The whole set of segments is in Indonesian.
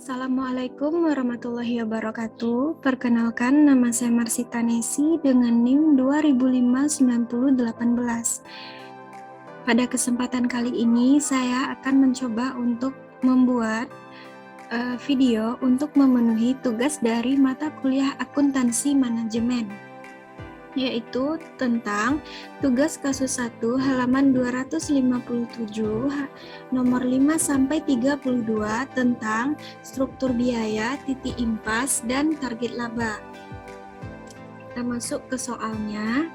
Assalamualaikum warahmatullahi wabarakatuh. Perkenalkan, nama saya Marsita Nesi dengan NIM 2005-9018. Pada kesempatan kali ini, saya akan mencoba untuk membuat video untuk memenuhi tugas dari mata kuliah akuntansi manajemen, yaitu tentang tugas kasus 1 halaman 257 nomor 5-32 tentang struktur biaya, titik impas, dan target laba. Kita masuk ke soalnya.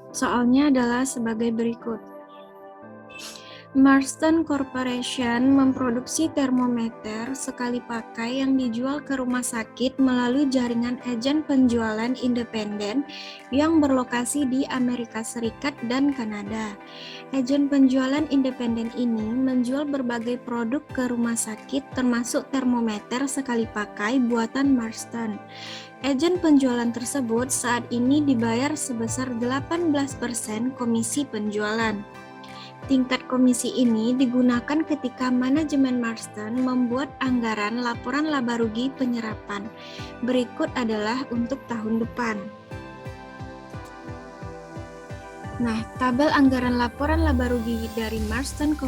Soalnya adalah sebagai berikut. Marston Corporation memproduksi termometer sekali pakai yang dijual ke rumah sakit melalui jaringan agen penjualan independen yang berlokasi di Amerika Serikat dan Kanada. Agen penjualan independen ini menjual berbagai produk ke rumah sakit termasuk termometer sekali pakai buatan Marston. Agen penjualan tersebut saat ini dibayar sebesar 18% komisi penjualan. Tingkat komisi ini digunakan ketika manajemen Marston membuat anggaran laporan laba rugi penyerapan. Berikut adalah untuk tahun depan. Nah, tabel anggaran laporan laba rugi dari Marston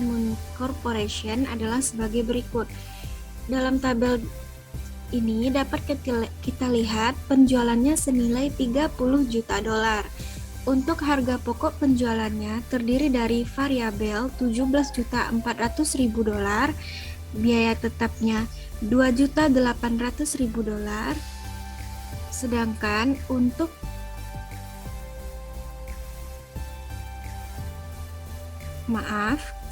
Corporation adalah sebagai berikut. Dalam tabel ini dapat kita lihat penjualannya senilai 30 juta dolar. Untuk harga pokok penjualannya terdiri dari variabel 17.400.000 dolar, biaya tetapnya 2.800.000 dolar, sedangkan untuk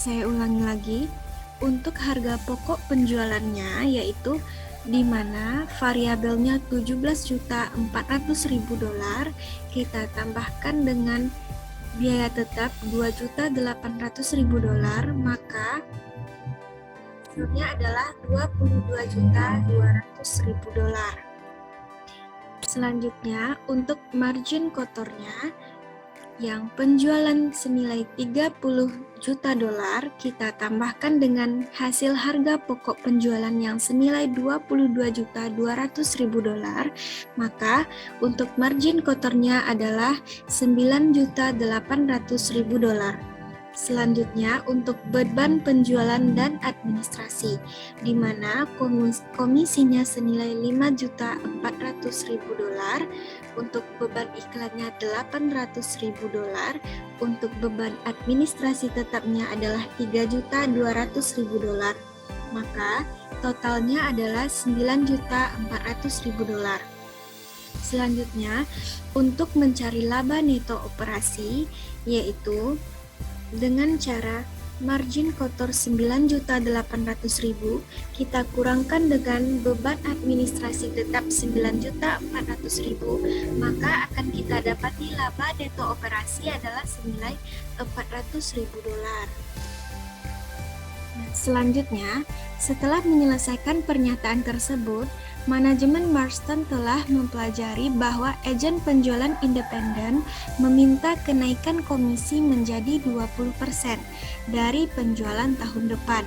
saya ulangi lagi, untuk harga pokok penjualannya yaitu di mana variabelnya 17.400.000 dolar, kita tambahkan dengan biaya tetap 2.800.000 dolar, maka hasilnya adalah 22.200.000 dolar. Selanjutnya, untuk margin kotornya yang penjualan senilai 30 juta dolar, kita tambahkan dengan hasil harga pokok penjualan yang senilai 22.200.000 dolar, maka untuk margin kotornya adalah 9.800.000 dolar. Selanjutnya untuk beban penjualan dan administrasi, di mana komisinya senilai 5.400.000 dolar, untuk beban iklannya 800.000 dolar, untuk beban administrasi tetapnya adalah 3.200.000 dolar, maka totalnya adalah 9.400.000 dolar. Selanjutnya, untuk mencari laba neto operasi, yaitu dengan cara margin kotor 9.800.000 kita kurangkan dengan beban administrasi tetap 9.400.000, maka akan kita dapati laba neto operasi adalah senilai 400.000 dolar. Nah, selanjutnya, setelah menyelesaikan pernyataan tersebut, manajemen Marston telah mempelajari bahwa agen penjualan independen meminta kenaikan komisi menjadi 20% dari penjualan tahun depan.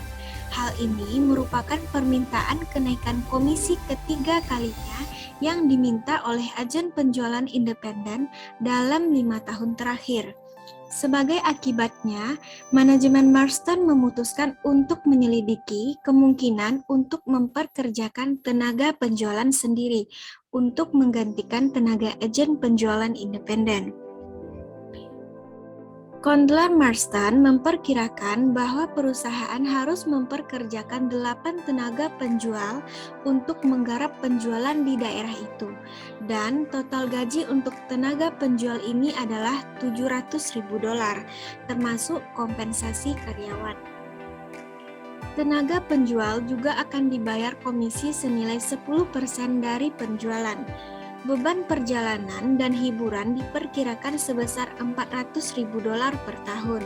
Hal ini merupakan permintaan kenaikan komisi ketiga kalinya yang diminta oleh agen penjualan independen dalam 5 tahun terakhir. Sebagai akibatnya, manajemen Marston memutuskan untuk menyelidiki kemungkinan untuk memperkerjakan tenaga penjualan sendiri untuk menggantikan tenaga agen penjualan independen. Kondler Marston memperkirakan bahwa perusahaan harus memperkerjakan 8 tenaga penjual untuk menggarap penjualan di daerah itu, dan total gaji untuk tenaga penjual ini adalah 700.000 dolar, termasuk kompensasi karyawan. Tenaga penjual juga akan dibayar komisi senilai 10% dari penjualan. Beban perjalanan dan hiburan diperkirakan sebesar $400.000 per tahun.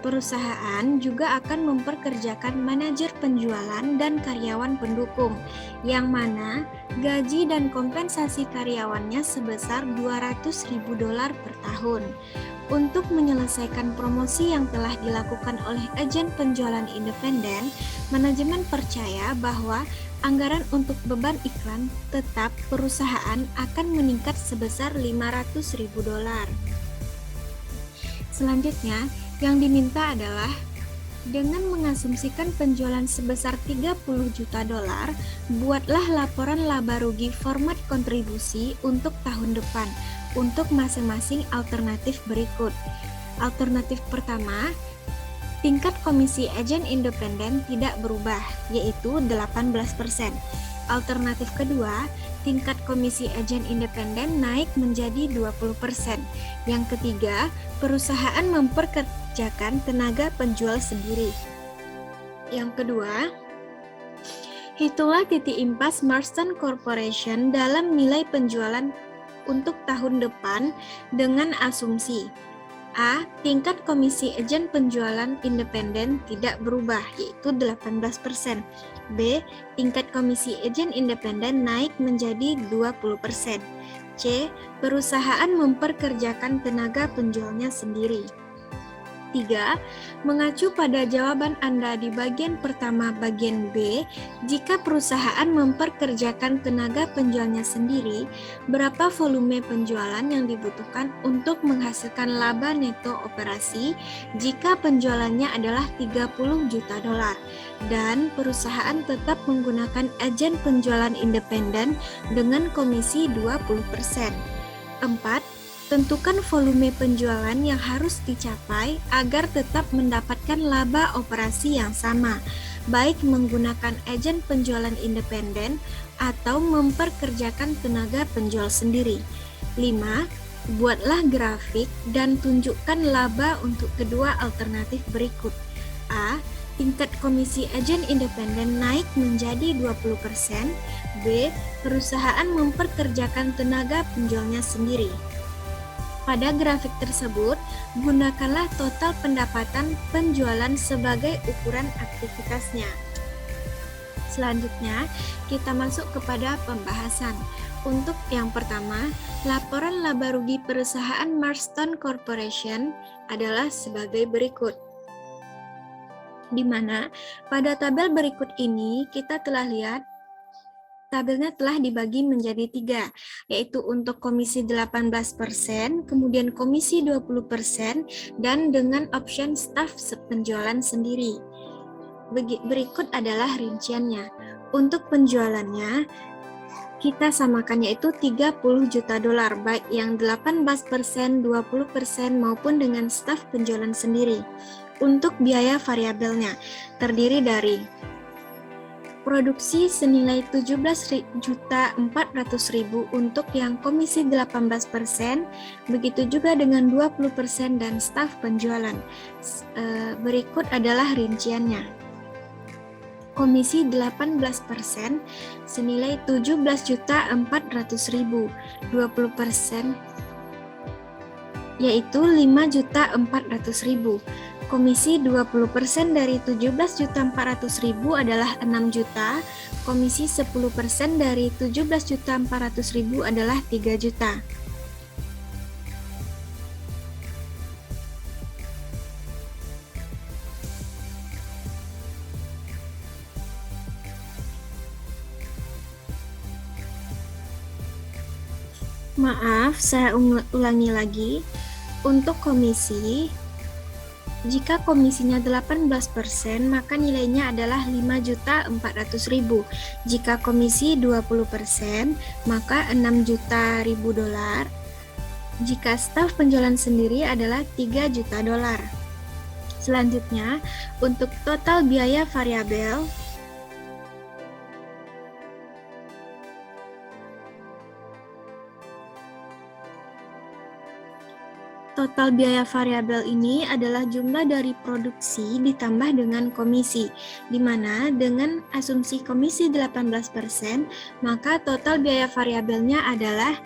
Perusahaan juga akan memperkerjakan manajer penjualan dan karyawan pendukung, yang mana gaji dan kompensasi karyawannya sebesar $200.000 per tahun. Untuk menyelesaikan promosi yang telah dilakukan oleh agen penjualan independen, manajemen percaya bahwa anggaran untuk beban iklan tetap perusahaan akan meningkat sebesar $500.000. Selanjutnya, yang diminta adalah dengan mengasumsikan penjualan sebesar $30 juta, buatlah laporan laba rugi format kontribusi untuk tahun depan untuk masing-masing alternatif berikut. Alternatif pertama, tingkat komisi agen independen tidak berubah, yaitu 18%. Alternatif kedua, tingkat komisi agen independen naik menjadi 20%. Yang ketiga, perusahaan memperkerjakan tenaga penjual sendiri. Yang kedua, hitunglah titik impas Marston Corporation dalam nilai penjualan untuk tahun depan dengan asumsi A. Tingkat komisi agen penjualan independen tidak berubah, yaitu 18%. B. Tingkat komisi agen independen naik menjadi 20%. C. Perusahaan memperkerjakan tenaga penjualnya sendiri. 3. Mengacu pada jawaban Anda di bagian pertama bagian B, jika perusahaan memperkerjakan tenaga penjualnya sendiri, berapa volume penjualan yang dibutuhkan untuk menghasilkan laba neto operasi jika penjualannya adalah $30 juta, dan perusahaan tetap menggunakan agen penjualan independen dengan komisi 20%. 4. Tentukan volume penjualan yang harus dicapai agar tetap mendapatkan laba operasi yang sama, baik menggunakan agen penjualan independen atau memperkerjakan tenaga penjual sendiri. 5. Buatlah grafik dan tunjukkan laba untuk kedua alternatif berikut. A. Tingkat komisi agen independen naik menjadi 20%. B. Perusahaan memperkerjakan tenaga penjualnya sendiri. Pada grafik tersebut, gunakanlah total pendapatan penjualan sebagai ukuran aktivitasnya. Selanjutnya, kita masuk kepada pembahasan. Untuk yang pertama, laporan laba rugi perusahaan Marston Corporation adalah sebagai berikut. Di mana pada tabel berikut ini kita telah lihat tabelnya telah dibagi menjadi 3, yaitu untuk komisi 18%, kemudian komisi 20%, dan dengan option staff penjualan sendiri. Berikut adalah rinciannya. Untuk penjualannya, kita samakan yaitu $30 juta, baik yang 18%, 20%, maupun dengan staff penjualan sendiri. Untuk biaya variabelnya, terdiri dari produksi senilai $17.400.000 untuk yang komisi 18%, begitu juga dengan 20% dan staf penjualan. Berikut adalah rinciannya. Komisi 18% senilai $17.400.000, 20% yaitu $5.400.000. Komisi 20% dari $17.400.000 adalah $6 juta, komisi 10% dari $17.400.000 adalah $3 juta. Maaf, saya ulangi lagi. Untuk komisi, jika komisinya 18%, maka nilainya adalah $5.400.000. Jika komisi 20%, maka $6 juta ribu dolar. Jika staf penjualan sendiri adalah $3 juta. Selanjutnya, untuk total biaya variabel, Total biaya variabel ini adalah jumlah dari produksi ditambah dengan komisi, di mana dengan asumsi komisi 18%, maka total biaya variabelnya adalah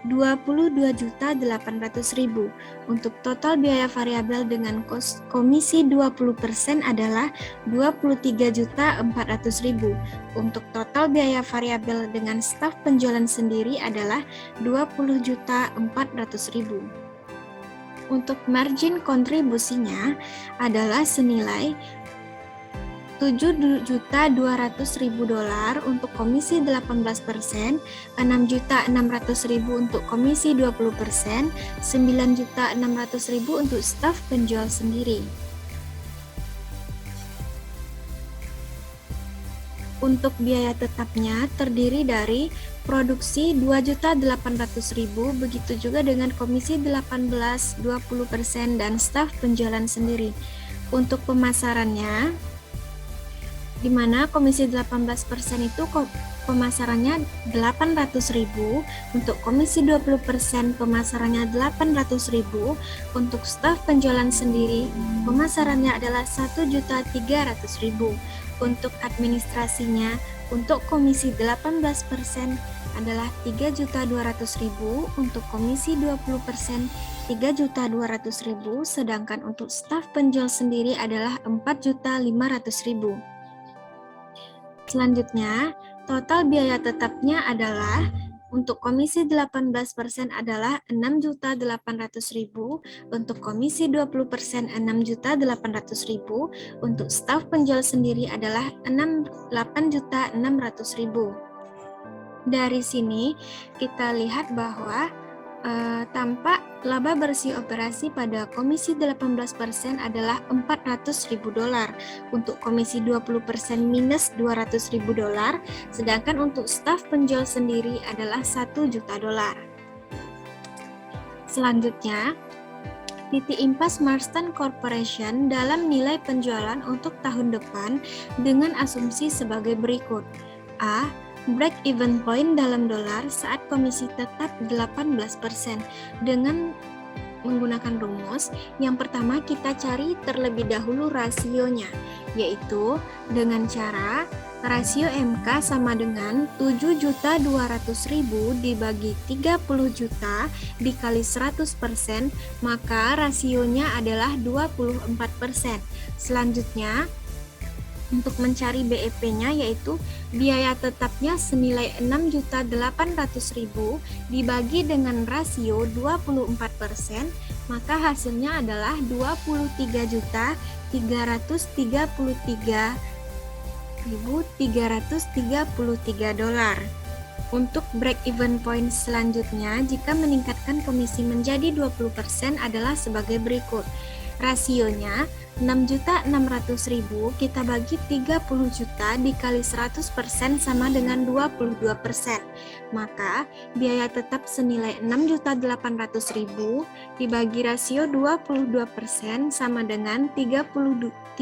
22.800.000. Untuk total biaya variabel dengan komisi 20% adalah 23.400.000. Untuk total biaya variabel dengan staf penjualan sendiri adalah 20.400.000. Untuk margin kontribusinya adalah senilai $7.200.000 untuk komisi 18%, $6.600.000 untuk komisi 20%, $9.600.000 untuk staf penjual sendiri. Untuk biaya tetapnya terdiri dari produksi 2.800.000, begitu juga dengan komisi 18, 20%, dan staf penjualan sendiri. Untuk pemasarannya, di mana komisi 18% itu pemasarannya 800.000, untuk komisi 20% pemasarannya 800.000, untuk staf penjualan sendiri pemasarannya adalah 1.300.000. Untuk administrasinya, untuk komisi 18% adalah 3.200.000, untuk komisi 20% 3.200.000, sedangkan untuk staf penjual sendiri adalah 4.500.000. Selanjutnya, total biaya tetapnya adalah untuk komisi 18% adalah 6.800.000, untuk komisi 20% 6.800.000, untuk staf penjual sendiri adalah 8.600.000. Dari sini kita lihat bahwa tampak laba bersih operasi pada komisi 18% adalah $400.000, untuk komisi 20% minus $200.000, sedangkan untuk staf penjual sendiri adalah $1 juta. Selanjutnya, titik impas Marston Corporation dalam nilai penjualan untuk tahun depan dengan asumsi sebagai berikut. A. Break-even point dalam dolar saat komisi tetap 18%. Dengan menggunakan rumus, yang pertama kita cari terlebih dahulu rasionya, yaitu dengan cara rasio MK sama dengan 7.200.000 dibagi 30 juta dikali 100%, maka rasionya adalah 24%. Selanjutnya, untuk mencari BEP-nya yaitu biaya tetapnya senilai 6.800.000 dibagi dengan rasio 24%, maka hasilnya adalah 23.333.333 dolar. Untuk break-even point selanjutnya, jika meningkatkan komisi menjadi 20% adalah sebagai berikut. Rasionya 6.600.000 kita bagi 30 juta dikali 100% sama dengan 22%. Maka biaya tetap senilai 6.800.000 dibagi rasio 22% sama dengan 30.990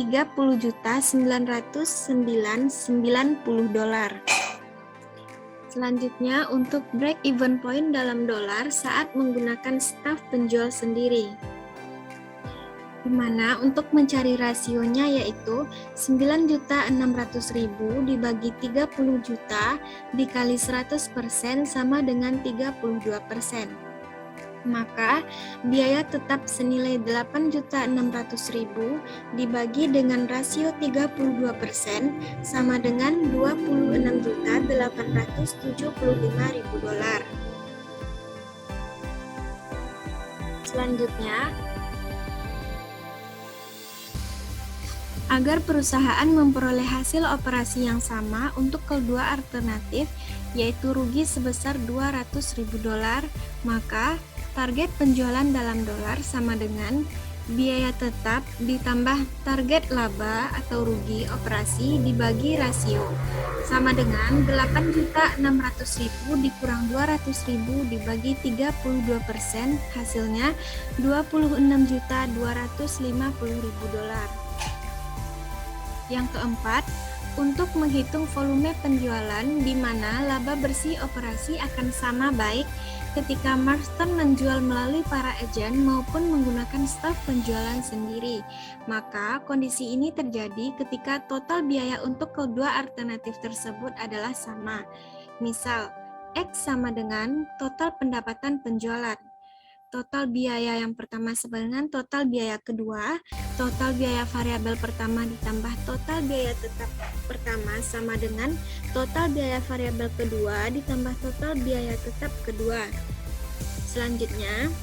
dolar. Selanjutnya untuk break even point dalam dolar saat menggunakan staf penjual sendiri, di mana untuk mencari rasionya yaitu 9.600.000 dibagi 30 juta dikali 100% sama dengan 32%. Maka biaya tetap senilai 8.600.000 dibagi dengan rasio 32% sama dengan 26.875.000 dolar. Selanjutnya, agar perusahaan memperoleh hasil operasi yang sama untuk kedua alternatif, yaitu rugi sebesar 200.000 dolar, maka target penjualan dalam dolar sama dengan biaya tetap ditambah target laba atau rugi operasi dibagi rasio, sama dengan 8.600.000 dikurang 200.000 dibagi 32%, hasilnya 26.250.000 dolar. Yang keempat, untuk menghitung volume penjualan di mana laba bersih operasi akan sama baik ketika Marston menjual melalui para agen maupun menggunakan staf penjualan sendiri. Maka kondisi ini terjadi ketika total biaya untuk kedua alternatif tersebut adalah sama. Misal, X sama dengan total pendapatan penjualan. Total biaya yang pertama sama dengan total biaya kedua, total biaya variabel pertama ditambah total biaya tetap pertama sama dengan total biaya variabel kedua ditambah total biaya tetap kedua. Selanjutnya,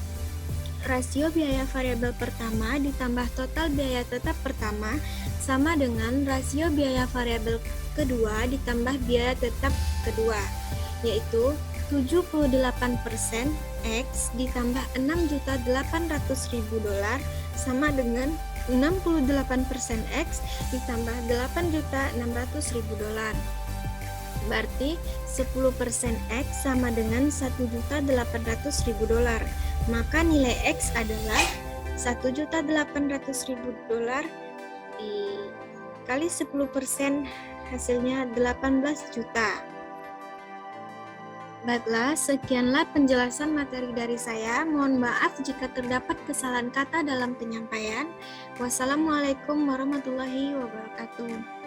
rasio biaya variabel pertama ditambah total biaya tetap pertama sama dengan rasio biaya variabel kedua ditambah biaya tetap kedua, yaitu 78% X ditambah 6.800.000 dolar sama dengan 68% X ditambah 8.600.000 dolar. Berarti 10% X sama dengan 1.800.000 dolar. Maka nilai X adalah 1.800.000 dolar dikali 10% hasilnya 18 juta. Baiklah, sekianlah penjelasan materi dari saya. Mohon maaf jika terdapat kesalahan kata dalam penyampaian. Wassalamualaikum warahmatullahi wabarakatuh.